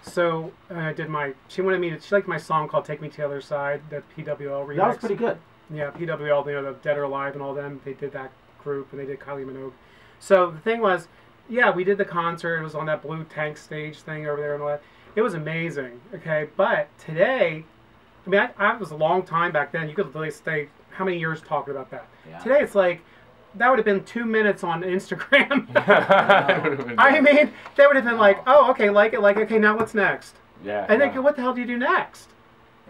D: So I did she liked my song called Take Me to the Other Side, the PWL remix.
A: That was pretty good.
D: Yeah, PWL, the Dead or Alive and all them, they did that group, and they did Kylie Minogue. So the thing was, yeah, we did the concert. It was on that blue tank stage thing over there and all that. It was amazing, okay? But today, I mean, I was a long time back then. You could really stay how many years talking about that.
A: Yeah.
D: Today, it's like, that would have been 2 minutes on Instagram. I mean, they would have been like, oh, okay, like it, okay, now what's next?
E: Yeah.
D: And then what the hell do you do next?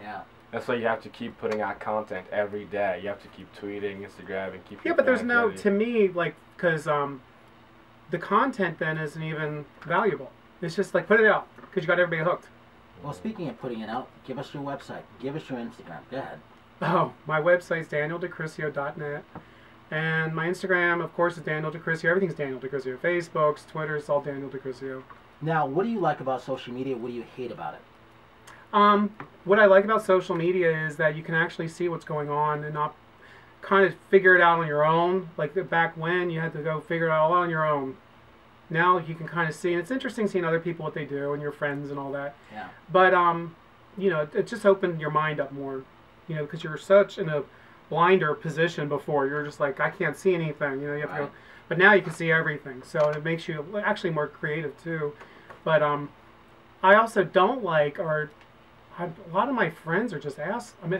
A: Yeah.
E: That's why you have to keep putting out content every day. You have to keep tweeting, Instagram, and keep.
D: Yeah, but there's no,
E: ready.
D: to me, like, because the content then isn't even valuable. It's just like, put it out, because you got everybody hooked.
A: Well, speaking of putting it out, give us your website. Give us your Instagram. Go ahead.
B: Oh, my website's DanielDiCrisio.net. And my Instagram, of course, is Daniel DiCrisio. Everything's Daniel DiCrisio. Facebook's, Twitter, it's all Daniel DiCrisio.
A: Now, what do you like about social media? What do you hate about it?
B: What I like about social media is that you can actually see what's going on and not kind of figure it out on your own. Like back when you had to go figure it all out on your own. Now you can kind of see, and it's interesting seeing other people what they do and your friends and all that.
A: Yeah.
B: But you know, it just opened your mind up more. You know, because you're such in a blinder position before. You're just like, I can't see anything. You know, you have to go. But now you can see everything, so it makes you actually more creative too. But I also don't like, or a lot of my friends are just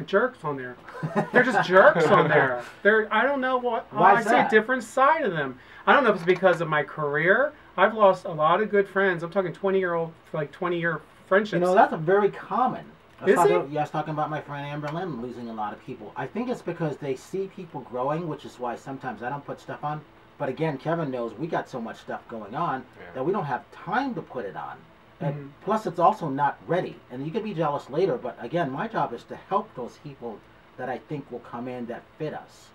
B: jerks on there. They're just jerks on there. I don't know what.
A: Why
B: I
A: is
B: see a
A: that?
B: different side of them. I don't know if it's because of my career. I've lost a lot of good friends. I'm talking 20-year friendships.
A: You know, that's a very common.
B: Is it?
A: I was talking about my friend Amber Lynn losing a lot of people. I think it's because they see people growing, which is why sometimes I don't put stuff on. But again, Kevin knows we got so much stuff going on that we don't have time to put it on. And plus, it's also not ready. And you can be jealous later, but again, my job is to help those people that I think will come in that fit us.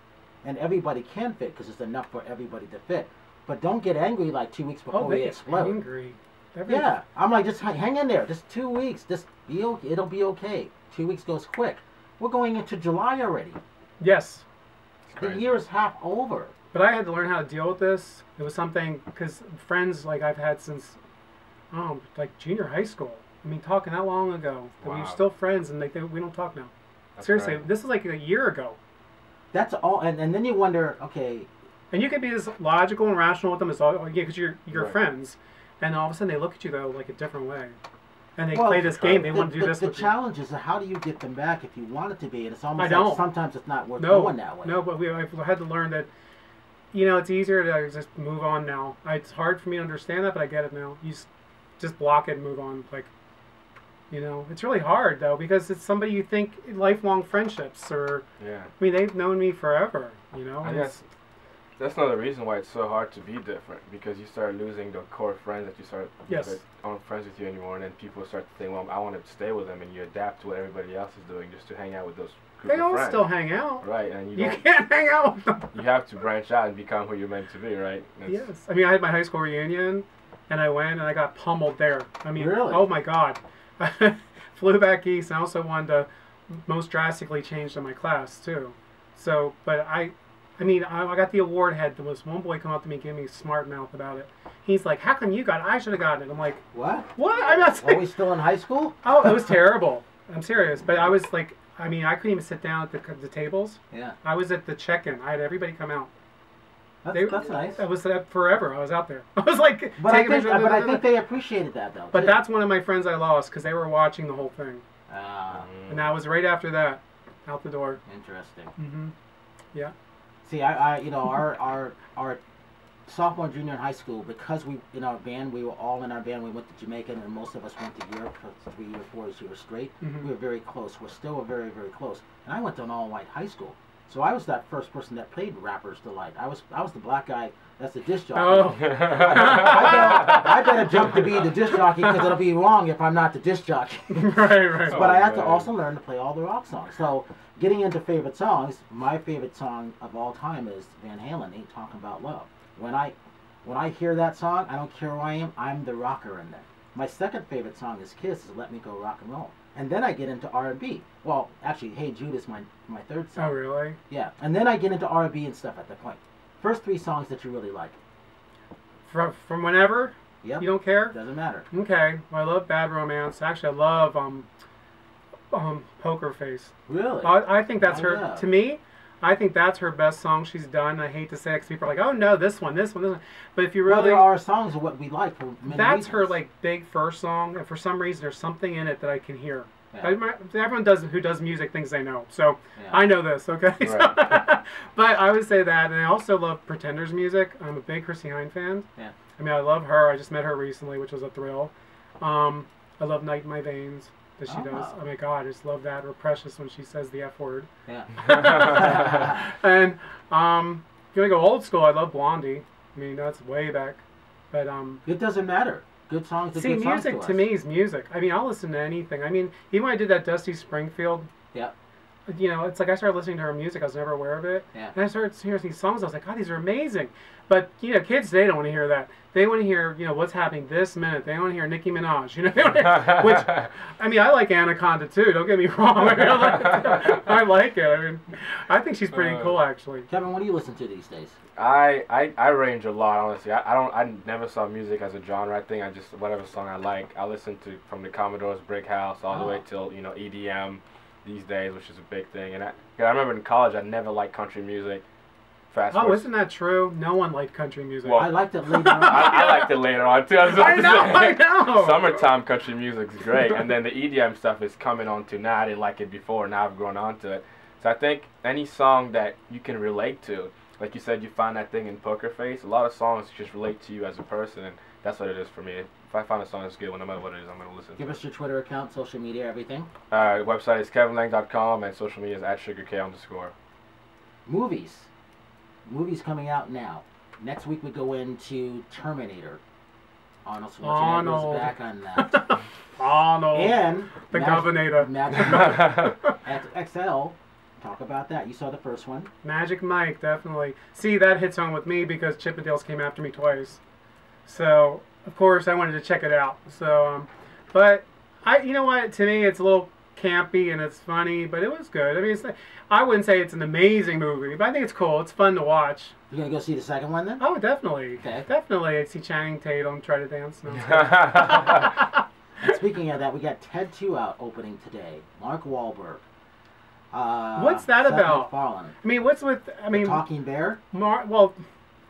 A: And everybody can fit because it's enough for everybody to fit. But don't get angry like 2 weeks before we explode.
B: Angry.
A: Yeah, I'm like, just hang in there. Just 2 weeks. Just be okay. It'll be okay. 2 weeks goes quick. We're going into July already.
B: Yes.
A: The year is half over.
B: But I had to learn how to deal with this. It was something, because friends like I've had since, like junior high school. I mean, talking that long ago. Wow. We were still friends, and we don't talk now.
E: That's
B: Seriously,
E: great.
B: this is like a year ago.
A: That's all. And then you wonder, okay.
B: And you can be as logical and rational with them as all, because you're
E: Right.
B: friends. And all of a sudden they look at you, though, like a different way. And they play this game. They want to do this
A: The
B: with you.
A: challenge is how do you get them back if you want it to be? And it's almost
B: I don't.
A: like sometimes it's not worth going that way.
B: No, but I've had to learn that, you know, it's easier to just move on now. It's hard for me to understand that, but I get it now. You just block it and move on. Like, you know, it's really hard, though, because it's somebody you think lifelong friendships, or,
E: Yeah.
B: I mean, they've known me forever, you know?
E: I guess that's another reason why it's so hard to be different, because you start losing the core friends that you start that aren't friends with you anymore, and then people start to think, well, I want to stay with them, and you adapt to what everybody else is doing just to hang out with those group
B: They
E: of
B: all
E: friends.
B: still hang out.
E: Right, and
B: You can't hang out with them.
E: you have to branch out and become who you're meant to be, right?
B: Yes. I mean, I had my high school reunion, and I went, and I got pummeled there. I mean,
A: Really?
B: oh my God. Flew back east, and I also wanted to most drastically change in my class, too. So, but I mean, I got the award head. There was one boy come up to me, give me a smart mouth about it. He's like, how come you got it? I should have gotten it. I'm like,
A: What?
B: what? I'm not
A: Are we still in high school?
B: Oh, it was terrible. I'm serious. But I was like, I mean, I couldn't even sit down at the tables.
A: Yeah.
B: I was at the check-in. I had everybody come out.
A: That's nice.
B: I was forever. I was out there. I was like,
A: But I think they appreciated that, though.
B: But
A: too.
B: that's one of my friends I lost because they were watching the whole thing.
A: Ah,
B: And that was right after that, out the door.
A: interesting.
B: Mm-hmm. Yeah.
A: See, I you know, our sophomore, junior in high school, because we in our band, we were all in our band. We went to Jamaica, and most of us went to Europe for 3 or 4 years straight.
B: Mhm.
A: We were very close. We're still very, very close. And I went to an all-white high school, so I was that first person that played Rappers Delight. I was the black guy. That's the disc jockey.
B: Oh.
A: I better jump to be the disc jockey because it'll be wrong if I'm not the disc jockey.
B: right.
A: But I had to also learn to play all the rock songs. So getting into favorite songs, my favorite song of all time is Van Halen, Ain't Talking About Love. When I hear that song, I don't care who I am, I'm the rocker in there. My second favorite song is Kiss, is Let Me Go Rock and Roll. And then I get into R&B. Well, actually, Hey Jude is my third song.
B: Oh, really?
A: Yeah. And then I get into R&B and stuff at that point. First 3 songs that you really like.
B: From whenever?
A: Yep.
B: You don't care?
A: Doesn't matter.
B: Okay. Well, I love Bad Romance. Actually, I love Poker Face.
A: Really?
B: I think that's
A: Oh,
B: her.
A: yeah.
B: To me, I think that's her best song she's done. I hate to say it 'cause people are like, "Oh no, this one." But if you
A: Well,
B: really,
A: there are songs of what we like for many
B: that's her
A: reasons.
B: like big first song, and for some reason, there's something in it that I can hear.
A: Yeah.
B: Everyone who does music thinks they know, so
A: Yeah.
B: I know this. Okay,
E: Right.
B: but I would say that, and I also love Pretenders music. I'm a big Chrissy Hynde fan.
A: Yeah.
B: I mean, I love her. I just met her recently, which was a thrill. I love Night in My Veins. that she does.
A: Oh.
B: Oh my God, I just love that. Or Precious when she says the F word.
A: Yeah.
B: And if you want to go old school, I love Blondie. I mean, that's way back. But
A: It doesn't matter. Good songs are
B: see,
A: good songs
B: music
A: to
B: to
A: us.
B: me is music. I mean, I'll listen to anything. I mean, even when I did that Dusty Springfield,
A: Yeah.
B: you know, it's like I started listening to her music. I was never aware of it.
A: Yeah.
B: And I started hearing these songs. I was like, God, these are amazing. But, you know, kids today don't want to hear that. They want to hear, you know, what's happening this minute. They want to hear Nicki Minaj. You know, which, I mean, I like Anaconda too. Don't get me wrong. I like it. I mean, I think she's pretty cool, actually.
A: Kevin, what do you listen to these days?
E: I range a lot, honestly. I never saw music as a genre thing. I just, whatever song I like, I listen to from the Commodore's Brick House all the way till, you know, EDM these days, which is a big thing. And I remember in college, I never liked country music.
B: Oh, isn't that true? No one liked country music.
A: Well, I liked it later on.
E: I liked it later on, too.
B: I know.
E: Summertime country music's great. And then the EDM stuff is coming on to now. I didn't like it before. Now I've grown on to it. So I think any song that you can relate to, like you said, you find that thing in Poker Face. A lot of songs just relate to you as a person, and that's what it is for me. If I find a song that's good, no matter what it is, I'm going to listen to it.
A: Give us your Twitter account, social media, everything.
E: Website is kevinlang.com, and social media is @sugark_.
A: Movies. Movies coming out now. Next week we go into Terminator. Arnold Schwarzenegger is back on that.
B: Arnold.
A: And
B: The Governor.
A: Magic XL. Talk about that. You saw the first one.
B: Magic Mike, definitely. See, that hits home with me because Chippendales came after me twice. So, of course, I wanted to check it out. So, but you know what? To me, it's a little campy and it's funny, but it was good. I mean, I wouldn't say it's an amazing movie, but I think it's cool. It's fun to watch.
A: You gonna go see the second one then?
B: Oh, definitely.
A: Okay.
B: Definitely. I see Channing Tatum try to dance. No,
A: And speaking of that, we got Ted 2 out opening today. Mark Wahlberg.
B: What's that
A: Seth
B: about?
A: MacFarlane.
B: I mean, what's with? I mean,
A: Talking Bear.
B: Well,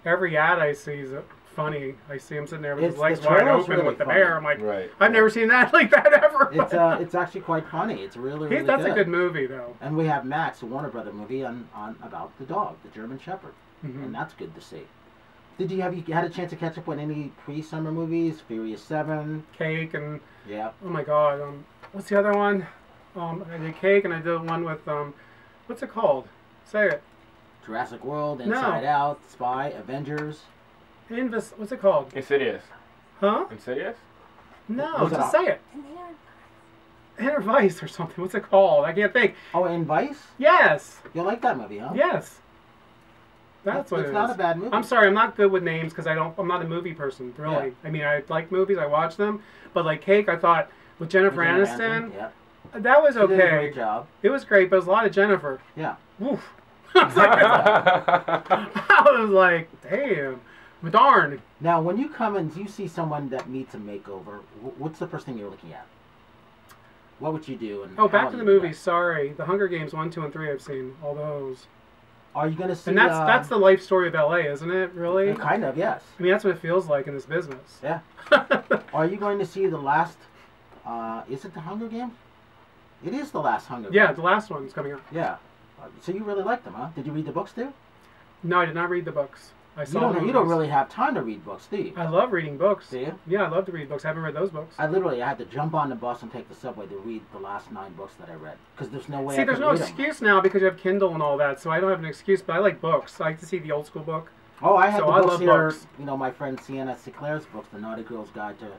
B: every ad I see is funny. I see him sitting there with his legs
A: the
B: wide
A: trailer's
B: open
A: really
B: with the
A: funny.
B: bear. I'm like,
E: Right.
B: I've never seen that like that ever.
A: It's actually quite funny. It's really good.
B: That's a good movie, though.
A: And we have Max, a Warner Brother movie on about the dog, the German Shepherd,
B: Mm-hmm.
A: and that's good to see. Have you had a chance to catch up on any pre-summer movies? Furious 7.
B: Cake and
A: Yeah.
B: oh my God, what's the other one? I did Cake and I did one with what's it called? Say it.
A: Jurassic World, Inside Out, Spy, Avengers.
B: What's it called?
E: Insidious.
B: Huh?
E: Insidious?
B: No,
A: What's it
B: just
A: on?
B: say it. Inner Vice or something. What's it called? I can't think.
A: Oh, and Vice?
B: Yes.
A: You like that movie, huh?
B: Yes. That's what it is.
A: It's not a bad movie.
B: I'm sorry, I'm not good with names because I'm not a movie person, really.
A: Yeah.
B: I mean, I like movies, I watch them, but like Cake, I thought with Jennifer Aniston,
A: Yeah.
B: that was
A: She did a
B: okay.
A: great job.
B: It was great, but it was a lot of Jennifer.
A: Yeah.
B: Woof. I was like, damn, darn.
A: Now, when you come and you see someone that needs a makeover, what's the first thing you're looking at? What would you do? And
B: Oh,
A: how
B: back
A: would
B: to the
A: you do
B: movies. Sorry, The Hunger Games 1, 2, and 3. I've seen all those.
A: that? Are you going to see?
B: And that's the life story of LA, isn't it? Really?
A: Kind of, yes.
B: I mean, that's what it feels like in this business.
A: Yeah. Are you going to see the last? Is it the Hunger Games? It is the last Hunger Games.
B: Yeah, the last one's coming up.
A: Yeah. So you really like them, huh? Did you read the books too?
B: No, I did not read the books. I saw
A: You
B: movies.
A: don't really have time to read books, do you?
B: I love reading books.
A: Do you?
B: Yeah, I love to read books. I haven't read those books.
A: I had to jump on the bus and take the subway to read the last 9 books that I read because there's no way.
B: See,
A: I
B: there's
A: could
B: no
A: read 'em.
B: excuse now because you have Kindle and all that, so I don't have an excuse. But I like books. I like to see the old school book.
A: Oh, I have
B: So
A: the
B: I
A: books
B: love
A: here.
B: books.
A: You know, my friend Sienna Sinclair's books, The Naughty Girl's Guide to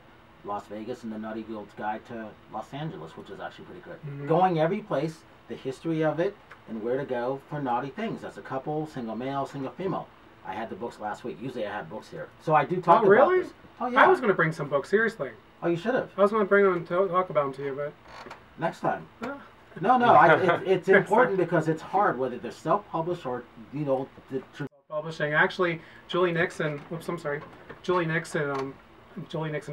A: Las Vegas and The Naughty Girl's Guide to Los Angeles, which is actually pretty good.
B: Mhm.
A: Going every place, the history of it, and where to go for naughty things as a couple, single male, single female. I had the books last week. Usually I have books here. So I do talk
B: Oh, really?
A: about this. Oh, yeah.
B: I was going to bring some books, seriously.
A: Oh, you should have.
B: I was going to bring them and talk about them to you, but...
A: Next time.
B: Ah.
A: No. It's important because it's hard, whether they're self-published or, you know, the
B: Publishing. Actually, Julie Nixon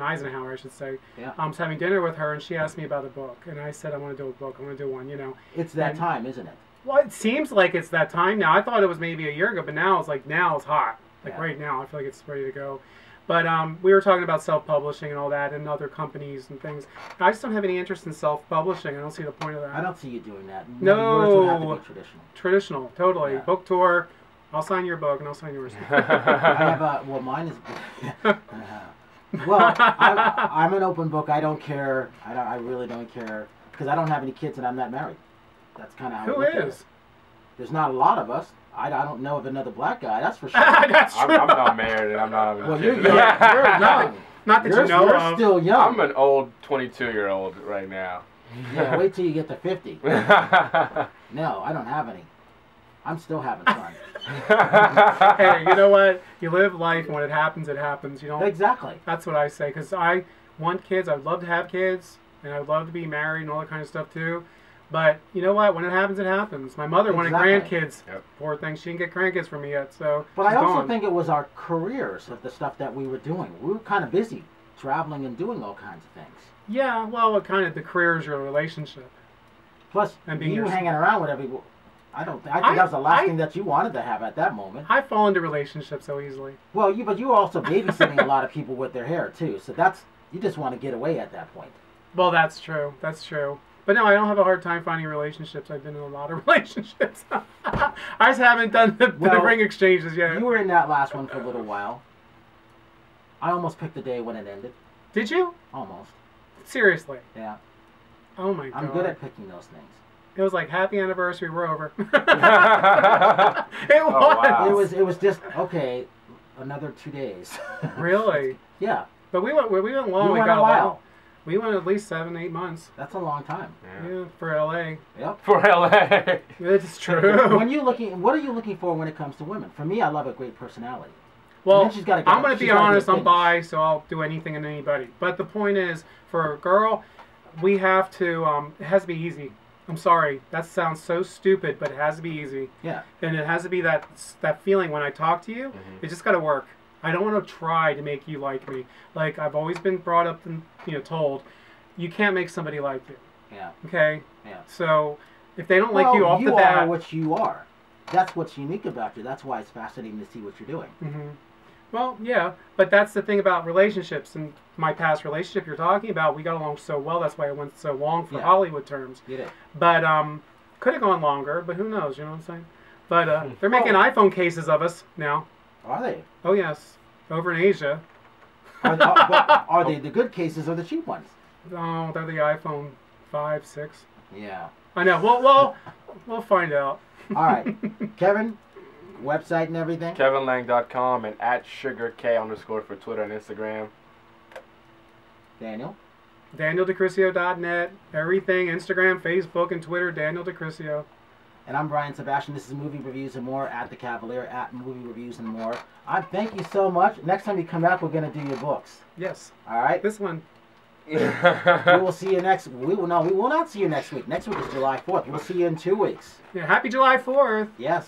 B: Eisenhower, I should say.
A: Yeah.
B: I was having dinner with her, and she asked me about a book, and I said, I want to do a book. I want to do one, you know.
A: It's that
B: And-
A: time, isn't it?
B: Well, it seems like it's that time now. I thought it was maybe a year ago, but now it's like, now it's hot. Like
A: Yeah.
B: right now, I feel like it's ready to go. But we were talking about self-publishing and all that and other companies and things. I just don't have any interest in self-publishing. I don't see the point of that.
A: I don't see you doing that.
B: No.
A: Yours would have to be traditional.
B: Traditional, totally.
A: Yeah.
B: Book tour. I'll sign your book and I'll sign yours.
A: I have well, mine is. Well, I'm an open book. I don't care. I really don't care because I don't have any kids and I'm not married. That's kind of how
B: Who
A: I look at
B: is?
A: it. There's not a lot of us. I don't know of another black guy, that's for sure.
B: That's true.
E: I'm not married and I'm not having
A: Well,
E: a
A: you're
E: kid.
A: young. You're young.
B: Not that
A: You're,
B: you know
A: you're
B: of.
A: still young.
E: I'm an old 22-year-old right now.
A: Yeah, wait till you get to 50. No, I don't have any. I'm still having fun.
B: Hey, you know what? You live life, and when it happens, it happens. You know.
A: Exactly.
B: That's what I say, because I want kids. I'd love to have kids, and I'd love to be married and all that kind of stuff too. But you know what? When it happens, it happens. My mother wanted
A: Exactly.
B: grandkids.
E: Yep.
B: Poor thing, she didn't get grandkids from me yet. So.
A: But I
B: she's
A: also
B: gone.
A: think it was our careers of the stuff that we were doing. We were kind of busy traveling and doing all kinds of things.
B: Yeah, well, it kind of the career is your relationship.
A: Plus,
B: And being
A: you
B: yourself.
A: hanging around with everyone. I think that was the last thing that you wanted to have at that moment.
B: I fall into relationships so easily.
A: Well, but you were also babysitting a lot of people with their hair too. So you just want to get away at that point.
B: Well, that's true. That's true. But no, I don't have a hard time finding relationships. I've been in a lot of relationships. I just haven't done the ring exchanges yet.
A: You were in that last one for a little while. I almost picked the day when it ended.
B: Did you?
A: Almost.
B: Seriously?
A: Yeah.
B: Oh my god.
A: I'm good at picking those things.
B: It was like happy anniversary. We're over. It was.
E: wow.
A: It was just okay. Another 2 days.
B: Really?
A: Yeah.
B: But we went long.
A: We went
B: got
A: a while.
B: We went at least 7-8 months.
A: That's a long time.
B: Yeah, for LA.
A: Yep.
E: For LA.
B: It's true.
A: What are you looking for when it comes to women? For me, I love a great personality.
B: Well,
A: And then she's gotta get
B: I'm
A: a-
B: going to
A: she's
B: be
A: gotta get a
B: honest. I'm
A: finish.
B: bi, so I'll do anything and anybody. But the point is, for a girl, we have to. It has to be easy. I'm sorry. That sounds so stupid, but it has to be easy.
A: Yeah.
B: And it has to be that feeling when I talk to you.
E: Mhm.
B: It just got to work. I don't want to try to make you like me. Like I've always been brought up and told, you can't make somebody like you.
A: Yeah.
B: Okay.
A: Yeah.
B: So if they don't like you off the
A: you
B: bat,
A: are what you are. That's what's unique about you. That's why it's fascinating to see what you're doing.
B: hmm Well, yeah, but that's the thing about relationships. And my past relationship you're talking about, we got along so well. That's why it went so long for
A: Yeah.
B: Hollywood terms.
A: You did.
B: But could have gone longer. But who knows? You know what I'm saying? But they're making iPhone cases of us now.
A: Are they?
B: Oh yes, over in Asia.
A: Are they the good cases or the cheap ones?
B: Oh, they're the iPhone 5, 6.
A: Yeah.
B: I know. We'll find out.
A: All right. Kevin, website and everything?
E: KevinLang.com and @sugark_ for Twitter and Instagram.
A: Daniel?
B: DanielDiCrisio.net. Everything. Instagram, Facebook, and Twitter. Daniel DiCrisio.
A: And I'm Brian Sebastian. This is Movie Reviews and More at The Cavalier, at Movie Reviews and More. Thank you so much. Next time you come out, we're going to do your books.
B: Yes.
A: All right?
B: This one.
A: We will see you we will not see you next week. Next week is July 4th. We'll see you in 2 weeks.
B: Yeah. Happy July 4th.
A: Yes.